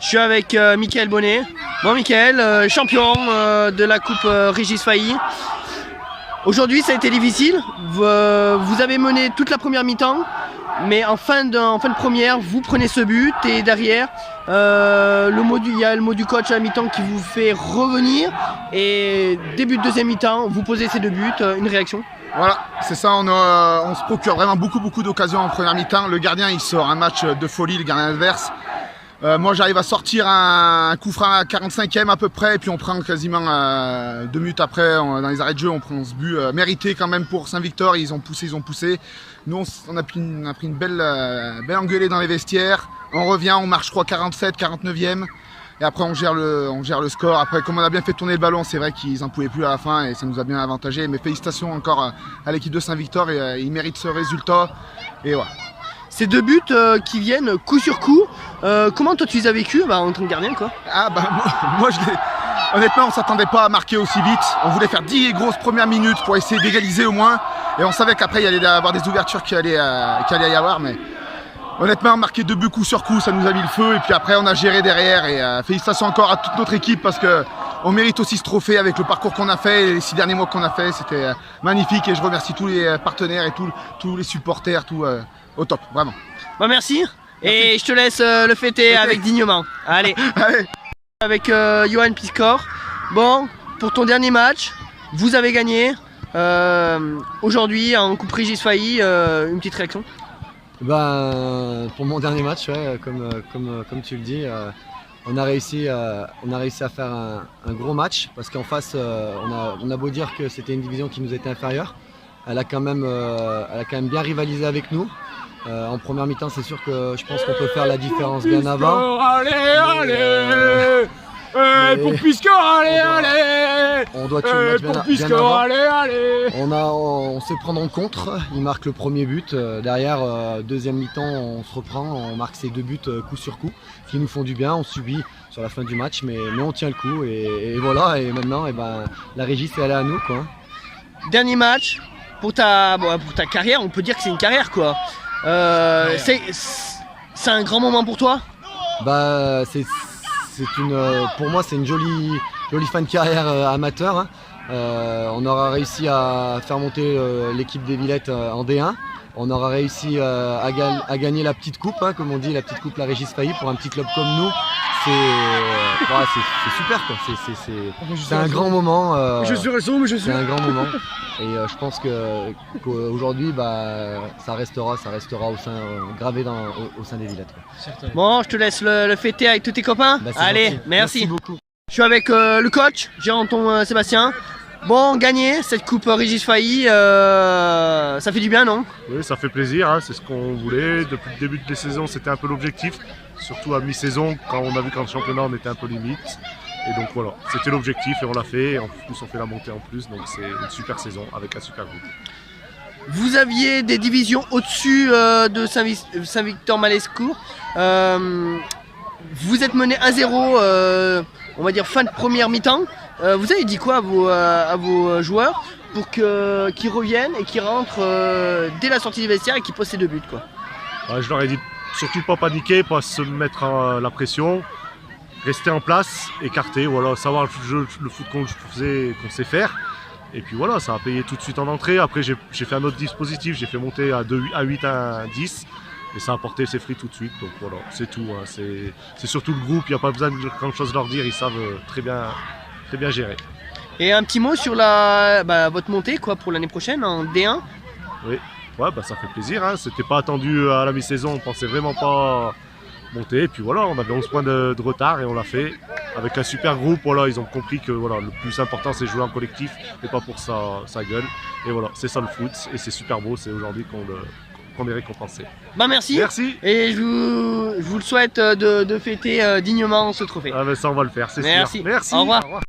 Je suis avec Mickaël Bonnet. Bon Mickaël, champion de la coupe Régis Failly. Aujourd'hui ça a été difficile, vous avez mené toute la première mi-temps, mais en fin de première, vous prenez ce but et derrière, il y a le mot du coach à la mi-temps qui vous fait revenir et début de deuxième mi-temps, vous posez ces deux buts, une réaction? Voilà, c'est ça, on se procure vraiment beaucoup d'occasions en première mi-temps. Le gardien il sort un match de folie, le gardien adverse. Moi j'arrive à sortir un coup franc à 45e à peu près et puis on prend quasiment 2 minutes après dans les arrêts de jeu on prend ce but mérité quand même pour Saint-Victor. Ils ont poussé. Nous on a pris une belle engueulée dans les vestiaires. On revient, on marche je crois 47, 49e et après on gère le score. Après comme on a bien fait tourner le ballon, c'est vrai qu'ils en pouvaient plus à la fin et ça nous a bien avantagé. Mais félicitations encore à l'équipe de Saint-Victor et ils méritent ce résultat et voilà. Ces deux buts qui viennent coup sur coup, comment toi tu les as vécus en tant que gardien quoi? Moi honnêtement on s'attendait pas à marquer aussi vite. On voulait faire 10 grosses premières minutes pour essayer d'égaliser au moins. Et on savait qu'après il y allait y avoir des ouvertures qu'il allait y avoir. Mais honnêtement marquer 2 buts coup sur coup ça nous a mis le feu. Et puis après on a géré derrière. Et félicitations encore à toute notre équipe parce qu'on mérite aussi ce trophée avec le parcours qu'on a fait et les 6 derniers mois qu'on a fait. C'était magnifique et je remercie tous les partenaires et tous les supporters, au top, vraiment. Merci. Et je te laisse le fêter avec dignement. Allez. Avec Johan Piscor. Bon, pour ton dernier match, vous avez gagné. Aujourd'hui en Coupe Régis Failly, une petite réaction? Pour mon dernier match, ouais, comme tu le dis, on a réussi à faire un gros match parce qu'en face, on a beau dire que c'était une division qui nous était inférieure. Elle a quand même bien rivalisé avec nous. En première mi-temps, c'est sûr que je pense qu'on peut faire la différence bien avant. Allez pour Piscor, allez On doit tuer le match bien avant. Allez On sait prendre en contre, il marque le premier but. Derrière, deuxième mi-temps, on se reprend, on marque ces 2 buts coup sur coup qui nous font du bien. On subit sur la fin du match, mais on tient le coup et voilà. Et maintenant, la régie, elle est à nous, quoi. Dernier match pour ta carrière, on peut dire que c'est une carrière quoi. C'est un grand moment pour toi? Pour moi c'est une jolie fin de carrière amateur. Hein. On aura réussi à faire monter l'équipe des Villettes en D1. On aura réussi à gagner la petite coupe, hein, comme on dit, la petite coupe la Régis Failly pour un petit club comme nous. C'est super quoi. C'est un grand moment. C'est un grand moment. Et je pense qu'aujourd'hui ça restera gravé au sein des Villettes. Bon, je te laisse le fêter avec tous tes copains. Allez, gentil. Merci beaucoup. Je suis avec le coach, Géranton Sébastien. Bon, gagner cette coupe Régis Failly, ça fait du bien, non? Oui, ça fait plaisir, hein, c'est ce qu'on voulait. Depuis le début de la saison, c'était un peu l'objectif. Surtout à mi-saison, quand on a vu qu'en championnat, on était un peu limite. Et donc voilà, c'était l'objectif et on l'a fait. Et en plus, on fait la montée en plus, donc c'est une super saison avec un super groupe. Vous aviez des divisions au-dessus de Saint-Victor-Malescourt. Vous êtes mené 1-0, on va dire fin de première mi-temps. Vous avez dit quoi à vos joueurs pour qu'ils reviennent et qu'ils rentrent dès la sortie du vestiaire et qu'ils posent ces 2 buts quoi? Je leur ai dit surtout pas paniquer, pas se mettre la pression, rester en place, écarter, voilà, savoir le foot qu'on sait faire. Et puis voilà, ça a payé tout de suite en entrée. Après j'ai fait un autre dispositif, j'ai fait monter à 8 à 10. Et ça a porté ses fruits tout de suite, donc voilà, c'est tout. Hein. C'est surtout le groupe, il n'y a pas besoin de grand chose leur dire, ils savent très bien gérer. Et un petit mot sur votre montée quoi, pour l'année prochaine en D1? Oui, ouais, ça fait plaisir, hein. C'était pas attendu à la mi-saison, on pensait vraiment pas monter. Et puis voilà, on avait 11 points de retard et on l'a fait. Avec un super groupe, voilà, ils ont compris que voilà, le plus important c'est jouer en collectif et pas pour sa gueule. Et voilà, c'est ça le foot et c'est super beau, c'est aujourd'hui qu'on est récompensé. Merci. Et je vous le souhaite de fêter dignement ce trophée. Ça on va le faire, c'est sûr. Merci. Au revoir.